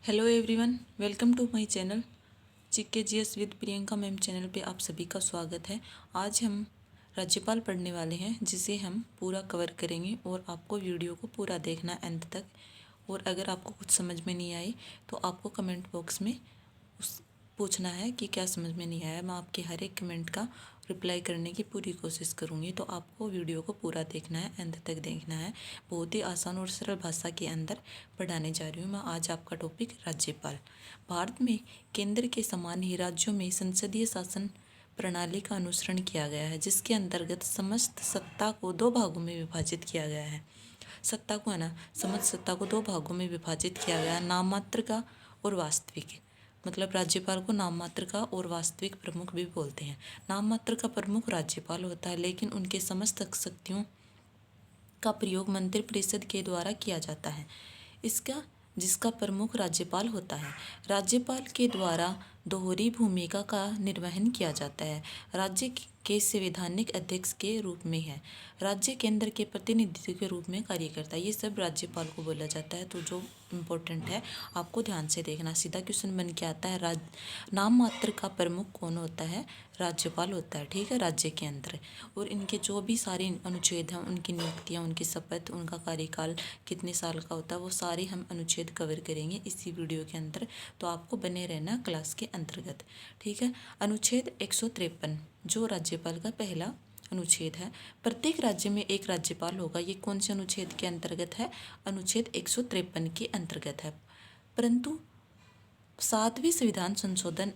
Hello everyone, welcome to my channel GK GS with Priyanka ma'am channel पे आप सभी का स्वागत है। आज हम राज्यपाल पढ़ने वाले हैं जिसे हम पूरा कवर करेंगे और आपको वीडियो को पूरा देखना है अंत तक। और अगर आपको कुछ समझ में नहीं आए तो आपको कमेंट बॉक्स में उस पूछना है कि क्या समझ में नहीं आया। मैं आपके हर एक कमेंट का रिप्लाई करने की पूरी कोशिश करूँगी। तो आपको वीडियो को पूरा देखना है, अंत तक देखना है। बहुत ही आसान और सरल भाषा के अंदर पढ़ाने जा रही हूँ मैं आज आपका टॉपिक राज्यपाल। भारत में केंद्र के समान ही राज्यों में संसदीय शासन प्रणाली का अनुसरण किया गया है, जिसके अंतर्गत समस्त सत्ता को दो भागों में विभाजित किया गया है। सत्ता को है ना, समस्त सत्ता को दो भागों में विभाजित किया गया है, नाम मात्र का और वास्तविक। मतलब राज्यपाल को नाम मात्र का और वास्तविक प्रमुख भी बोलते हैं। नाम मात्र का प्रमुख राज्यपाल होता है, लेकिन उनके समस्त शक्तियों का प्रयोग मंत्रिपरिषद के द्वारा किया जाता है। इसका जिसका प्रमुख राज्यपाल होता है। राज्यपाल के द्वारा दोहरी भूमिका का निर्वहन किया जाता है। राज्य के संवैधानिक अध्यक्ष के रूप में है। राज्य केंद्र के प्रतिनिधित्व के रूप में कार्य करता है। ये सब राज्यपाल को बोला जाता है। तो जो इम्पोर्टेंट है आपको ध्यान से देखना। सीधा क्वेश्चन बन के आता है, नाम मात्र का प्रमुख कौन होता है? राज्यपाल होता है, ठीक है, राज्य के अंदर। और इनके जो भी सारे अनुच्छेद हैं, उनकी नियुक्तियाँ, उनकी शपथ, उनका कार्यकाल कितने साल का होता है, वो सारे हम अनुच्छेद कवर करेंगे इसी वीडियो के अंदर। तो आपको बने रहना क्लास के अंतर्गत, ठीक है। अनुच्छेद 153 जो राज्यपाल का पहला अनुच्छेद है। प्रत्येक राज्य में एक राज्यपाल होगा। ये कौन से अनुच्छेद के अंतर्गत है? अनुच्छेद 153 के अंतर्गत है। परंतु 7वें संविधान संशोधन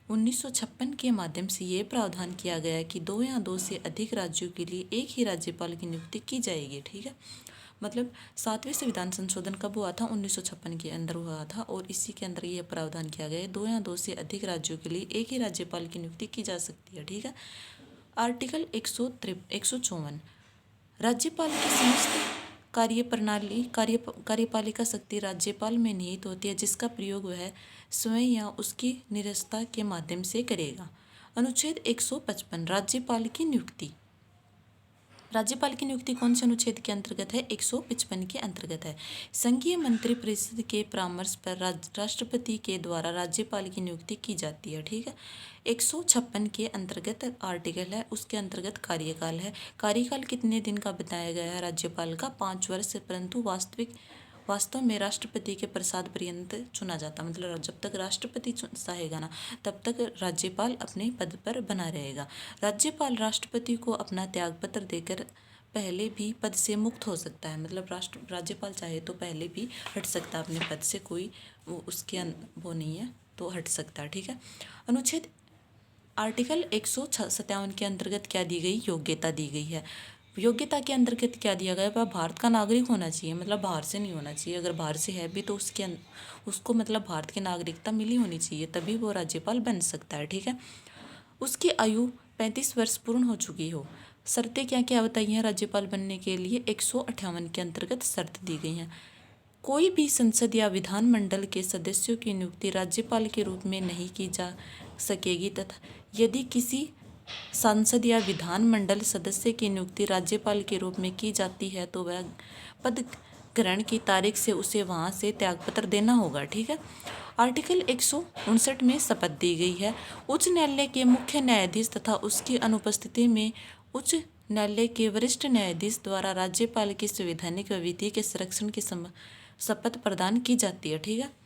1956 के माध्यम से ये प्रावधान किया गया कि दो या दो से अधिक राज्यों के लिए एक ही राज्यपाल की नियुक्ति की जाएगी, ठीक है। मतलब 7वें संविधान संशोधन कब हुआ था? 1956 के अंदर हुआ था। और इसी के अंदर यह प्रावधान किया गया है दो या दो से अधिक राज्यों के लिए एक ही राज्यपाल की नियुक्ति की जा सकती है, ठीक है। आर्टिकल 154 राज्यपाल की समस्त कार्यपालिका शक्ति राज्यपाल में निहित होती है, जिसका प्रयोग वह स्वयं या उसकी निरस्ता के माध्यम से करेगा। अनुच्छेद 155 राज्यपाल की नियुक्ति कौन से अनुच्छेद के अंतर्गत है? 155 के अंतर्गत है। संघीय मंत्रिपरिषद के परामर्श पर राष्ट्रपति के द्वारा राज्यपाल की नियुक्ति की जाती है, ठीक है। 156 के अंतर्गत आर्टिकल है, उसके अंतर्गत कार्यकाल है। कार्यकाल कितने दिन का बताया गया है राज्यपाल का? 5 वर्ष, परंतु वास्तव में राष्ट्रपति के प्रसाद पर्यंत चुना जाता। मतलब जब तक राष्ट्रपति चाहेगा ना, तब तक राज्यपाल अपने पद पर बना रहेगा। राज्यपाल राष्ट्रपति को अपना त्यागपत्र देकर पहले भी पद से मुक्त हो सकता है। मतलब राज्यपाल चाहे तो पहले भी हट सकता है अपने पद से, कोई उसके वो नहीं है, तो हट सकता है, ठीक है। अनुच्छेद आर्टिकल 157 के अंतर्गत क्या दी गई? योग्यता दी गई है। योग्यता के अंतर्गत क्या दिया गया? वह भारत का नागरिक होना चाहिए। मतलब बाहर से नहीं होना चाहिए। अगर बाहर से है भी तो उसको मतलब भारत की नागरिकता मिली होनी चाहिए, तभी वो राज्यपाल बन सकता है, ठीक है। उसकी आयु 35 वर्ष पूर्ण हो चुकी हो। शर्तें क्या क्या बताई हैं राज्यपाल बनने के लिए? 158 के अंतर्गत शर्त दी गई हैं। कोई भी संसद या विधानमंडल के सदस्यों की नियुक्ति राज्यपाल के रूप में नहीं की जा सकेगी, तथा यदि किसी सांसद या विधानमंडल सदस्य की नियुक्ति राज्यपाल के रूप में की जाती है तो वह पद ग्रहण की तारीख से उसे वहां से त्यागपत्र देना होगा, ठीक है। आर्टिकल 159 में शपथ दी गई है। उच्च न्यायालय के मुख्य न्यायाधीश तथा उसकी अनुपस्थिति में उच्च न्यायालय के वरिष्ठ न्यायाधीश द्वारा राज्यपाल की संवैधानिक व विधि के संरक्षण की शपथ प्रदान की जाती है, ठीक है।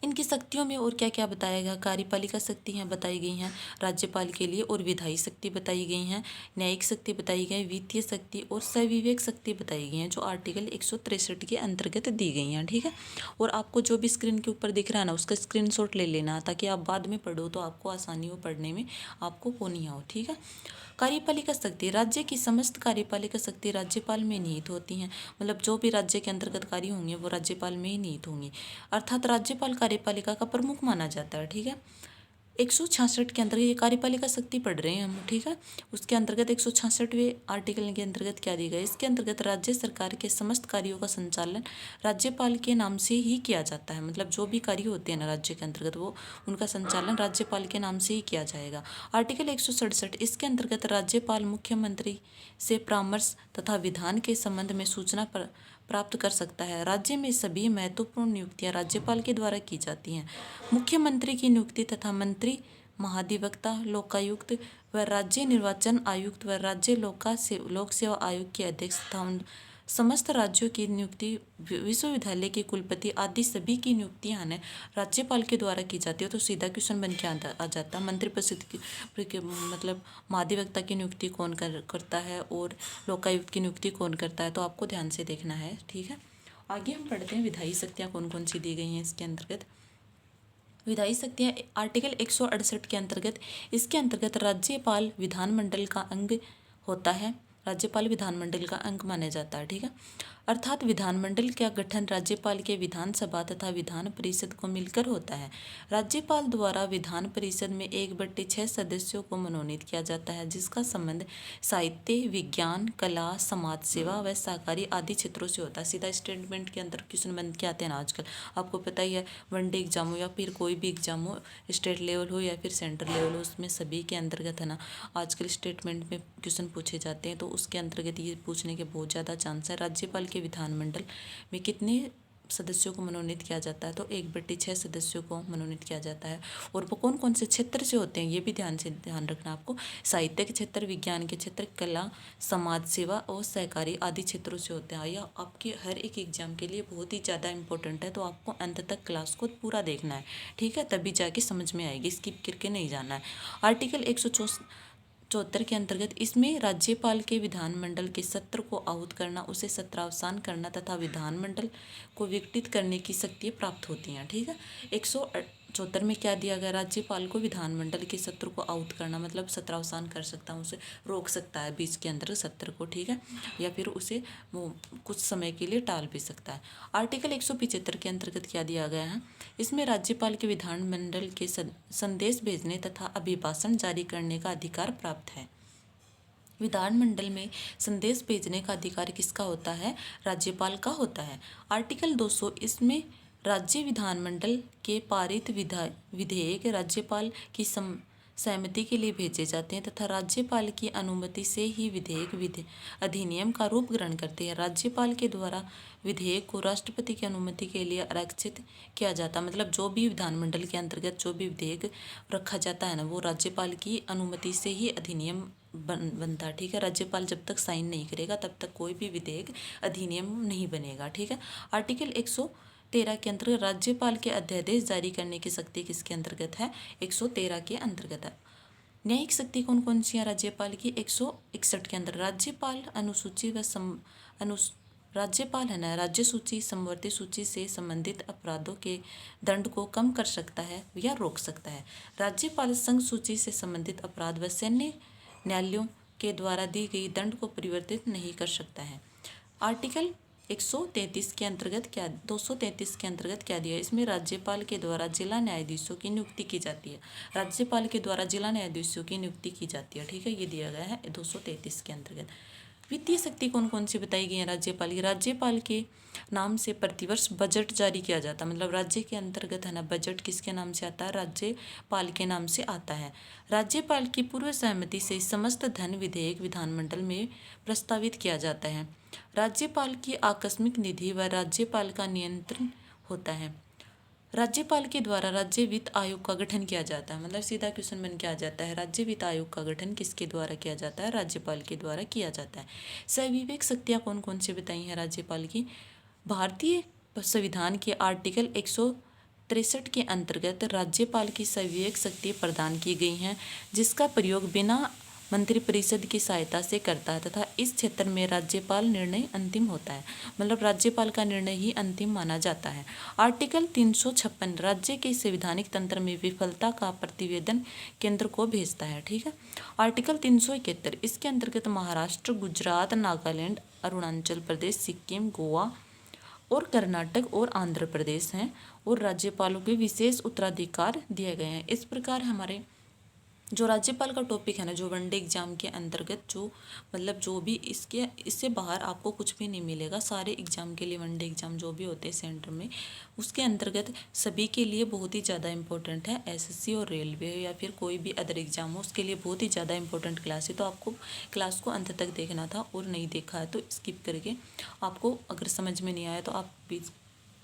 इनकी शक्तियों में और क्या क्या बताया गया? कार्यपालिका शक्तियाँ बताई गई हैं राज्यपाल के लिए, और विधायी शक्ति बताई गई हैं, न्यायिक शक्ति बताई गई, वित्तीय शक्ति और सविवेक शक्ति बताई गई हैं, जो आर्टिकल 163 के अंतर्गत दी गई हैं, ठीक है। और आपको जो भी स्क्रीन के ऊपर दिख रहा है ना, उसका स्क्रीनशॉट ले लेना, ताकि आप बाद में पढ़ो तो आपको आसानी हो पढ़ने में, आपको वो नहीं हो, ठीक है। कार्यपालिका शक्ति राज्य की समस्त कार्यपालिका शक्ति राज्यपाल में निहित होती हैं। मतलब जो भी राज्य के अंतर्गत कार्य होंगे वो राज्यपाल में ही निहित होंगे, अर्थात राज्यपाल कार्यपालिका का प्रमुख माना जाता है, ठीक है। 166 के अंतर्गत ये कार्यपालिका शक्ति पढ़ रहे हैं हम, ठीक है। उसके अंतर्गत 166वें आर्टिकल के अंतर्गत क्या दी गई? इसके अंतर्गत राज्य सरकार के समस्त कार्यों का संचालन राज्यपाल के नाम से ही किया जाता है। मतलब जो भी कार्य होते हैं ना राज्य के अंतर्गत, वो उनका संचालन राज्यपाल के नाम से ही किया जाएगा। आर्टिकल 167 इसके अंतर्गत राज्यपाल मुख्यमंत्री से परामर्श तथा विधान के संबंध में सूचना प्राप्त कर सकता है। राज्य में सभी महत्वपूर्ण नियुक्तियां राज्यपाल के द्वारा की जाती हैं। मुख्यमंत्री की नियुक्ति तथा मंत्री, महाधिवक्ता, लोकायुक्त व राज्य निर्वाचन आयुक्त व राज्य लोक सेवा आयोग के अध्यक्ष तथा उन समस्त राज्यों की नियुक्ति, विश्वविद्यालय के कुलपति आदि सभी की नियुक्तियां ने राज्यपाल के द्वारा की जाती है। तो सीधा क्वेश्चन बन के आ जाता है, मंत्रिपरिषद की मतलब महाधिवक्ता की नियुक्ति कौन करता है और लोकायुक्त की नियुक्ति कौन करता है, तो आपको ध्यान से देखना है। ठीक है, आगे हम पढ़ते हैं विधायी शक्तियाँ कौन कौन सी दी गई हैं इसके अंतर्गत। विधायी शक्तियाँ आर्टिकल 168 के अंतर्गत, इसके अंतर्गत राज्यपाल विधानमंडल का अंग होता है। राज्यपाल विधानमंडल का अंग माना जाता है। ठीक है, अर्थात विधानमंडल का गठन राज्यपाल के विधानसभा तथा विधान परिषद को मिलकर होता है। राज्यपाल द्वारा विधान परिषद में 1/6 सदस्यों को मनोनीत किया जाता है, जिसका संबंध साहित्य, विज्ञान, कला, समाज सेवा व सहकारी आदि क्षेत्रों से होता है। सीधा स्टेटमेंट के अंदर क्वेश्चन बन के आते हैं ना आजकल, आपको पता ही है। वनडे एग्जाम हो या फिर कोई भी एग्जाम हो, स्टेट लेवल हो या फिर सेंट्रल लेवल हो, उसमें सभी के अंतर्गत है ना आजकल स्टेटमेंट में क्वेश्चन पूछे जाते हैं। तो उसके अंतर्गत ये पूछने के बहुत ज़्यादा चांस है। राज्यपाल के विधानमंडल में कितने सदस्यों को मनोनीत किया जाता है, तो 1/6 सदस्यों को मनोनीत किया जाता है। और वो कौन कौन से क्षेत्र से होते हैं ये भी ध्यान रखना आपको। साहित्य के क्षेत्र, विज्ञान के क्षेत्र, कला, समाज सेवा और सहकारी आदि क्षेत्रों से होते हैं। यह आपके हर एक एग्जाम के लिए बहुत ही ज़्यादा इंपॉर्टेंट है, तो आपको अंत तक क्लास को पूरा देखना है। ठीक है, तभी जाके समझ में आएगी, स्किप करके नहीं जाना है। आर्टिकल 174 के अंतर्गत, इसमें राज्यपाल के विधानमंडल के सत्र को आहूत करना, उसे सत्रावसान करना तथा विधानमंडल को विघटित करने की शक्तियाँ प्राप्त होती हैं। ठीक है, 174 में क्या दिया गया, राज्यपाल को विधानमंडल के सत्र को आहूत करना मतलब सत्रावसान कर सकता है, उसे रोक सकता है बीच के अंदर सत्र को। ठीक है, या फिर उसे वो कुछ समय के लिए टाल भी सकता है। आर्टिकल 175 के अंतर्गत क्या दिया गया है, इसमें राज्यपाल के विधानमंडल के संदेश भेजने तथा अभिभाषण जारी करने का अधिकार प्राप्त है। विधानमंडल में संदेश भेजने का अधिकार किसका होता है, राज्यपाल का होता है। आर्टिकल 200, इसमें राज्य विधानमंडल के पारित विधेयक राज्यपाल की सहमति के लिए भेजे जाते हैं तथा राज्यपाल की अनुमति से ही विधेयक अधिनियम का रूप ग्रहण करते हैं। राज्यपाल के द्वारा विधेयक को राष्ट्रपति की अनुमति के लिए आरक्षित किया जाता है, मतलब जो भी विधानमंडल के अंतर्गत जो भी विधेयक रखा जाता है ना, वो राज्यपाल की अनुमति से ही अधिनियम बनता है। ठीक है, राज्यपाल जब तक साइन नहीं करेगा तब तक कोई भी विधेयक अधिनियम नहीं बनेगा। ठीक है, आर्टिकल 113 के अंतर्गत राज्यपाल के अध्यादेश जारी करने की शक्ति किसके अंतर्गत है, 113 के अंतर्गत है। न्यायिक शक्ति कौन कौन सी है राज्यपाल की, 161 के अंदर राज्यपाल अनुसूची व राज्यपाल है ना राज्य सूची, समवर्ती सूची से संबंधित अपराधों के दंड को कम कर सकता है या रोक सकता है। राज्यपाल संघ सूची से संबंधित अपराध व सैन्य न्यायालयों के द्वारा दी गई दंड को परिवर्तित नहीं कर सकता है। आर्टिकल 133 के अंतर्गत क्या 233 के अंतर्गत क्या दिया है, इसमें राज्यपाल के द्वारा जिला न्यायाधीशों की नियुक्ति की जाती है। राज्यपाल के द्वारा जिला न्यायाधीशों की नियुक्ति की जाती है। ठीक है, ये दिया गया है 233 के अंतर्गत। वित्तीय शक्ति कौन कौन सी बताई गई है राज्यपाल की, राज्यपाल के नाम से प्रतिवर्ष बजट जारी किया जाता है, मतलब राज्य के अंतर्गत है ना बजट किसके नाम से आता है, राज्यपाल के नाम से आता है। राज्यपाल की पूर्व सहमति से समस्त धन विधेयक विधानमंडल में प्रस्तावित किया जाता है। राज्यपाल की आकस्मिक निधि व राज्यपाल का नियंत्रण होता है। राज्यपाल के द्वारा राज्य वित्त आयोग का गठन किया जाता है, मतलब सीधा क्वेश्चन बन के आ जाता है, राज्य वित्त आयोग का गठन किसके द्वारा किया जाता है, राज्यपाल के द्वारा किया जाता है। संविवेक शक्तियाँ कौन कौन सी बताई हैं राज्यपाल की, भारतीय संविधान के आर्टिकल 163 के अंतर्गत राज्यपाल की संविवेक शक्तियाँ प्रदान की गई हैं, जिसका प्रयोग बिना मंत्रिपरिषद की सहायता से करता है तथा इस क्षेत्र में राज्यपाल निर्णय अंतिम होता है, मतलब राज्यपाल का निर्णय ही अंतिम माना जाता है। आर्टिकल 356 राज्य के संवैधानिक तंत्र में विफलता का प्रतिवेदन केंद्र को भेजता है। ठीक है, आर्टिकल 371 इसके अंतर्गत महाराष्ट्र, गुजरात, नागालैंड, अरुणाचल प्रदेश, सिक्किम, गोवा और कर्नाटक और आंध्र प्रदेश हैं और राज्यपालों के विशेष उत्तराधिकार दिए गए हैं। इस प्रकार हमारे जो राज्यपाल का टॉपिक है ना, जो वनडे एग्जाम के अंतर्गत जो मतलब जो भी इससे बाहर आपको कुछ भी नहीं मिलेगा। सारे एग्जाम के लिए वनडे एग्जाम जो भी होते हैं सेंटर में, उसके अंतर्गत सभी के लिए बहुत ही ज़्यादा इंपॉर्टेंट है। एसएससी और रेलवे या फिर कोई भी अदर एग्जाम हो, उसके लिए बहुत ही ज़्यादा इंपॉर्टेंट क्लास है। तो आपको क्लास को अंत तक देखना था, और नहीं देखा है तो स्किप करके, आपको अगर समझ में नहीं आया तो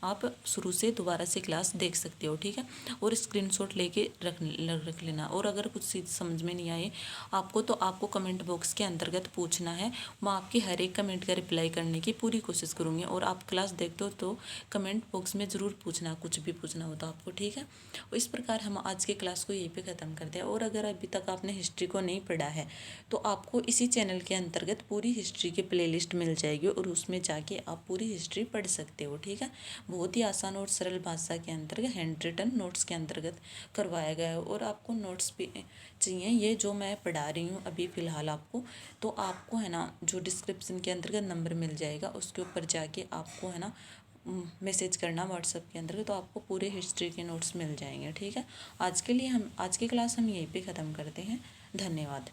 आप शुरू से दोबारा से क्लास देख सकते हो, ठीक है। और स्क्रीनशॉट लेके रख लेना। और अगर कुछ चीज़ समझ में नहीं आए आपको, तो आपको कमेंट बॉक्स के अंतर्गत पूछना है। मैं आपकी हर एक कमेंट का रिप्लाई करने की पूरी कोशिश करूँगी। और आप क्लास देखते हो तो कमेंट बॉक्स में ज़रूर पूछना, कुछ भी पूछना हो तो आपको, ठीक है। और इस प्रकार हम आज के क्लास को यहीं पे ख़त्म करते हैं। और अगर अभी तक आपने हिस्ट्री को नहीं पढ़ा है तो आपको इसी चैनल के अंतर्गत पूरी हिस्ट्री की प्लेलिस्ट मिल जाएगी, और उसमें जाके आप पूरी हिस्ट्री पढ़ सकते हो, ठीक है। बहुत ही आसान और सरल भाषा के अंतर्गत हैंड रिटन नोट्स के अंतर्गत करवाया गया है। और आपको नोट्स भी चाहिए, ये जो मैं पढ़ा रही हूँ अभी फ़िलहाल आपको, तो आपको है ना जो डिस्क्रिप्शन के अंतर्गत नंबर मिल जाएगा, उसके ऊपर जाके आपको है ना मैसेज करना व्हाट्सएप के अंदर, तो आपको पूरे हिस्ट्री के नोट्स मिल जाएंगे, ठीक है। आज के क्लास हम यहीं पे ख़त्म करते हैं। धन्यवाद।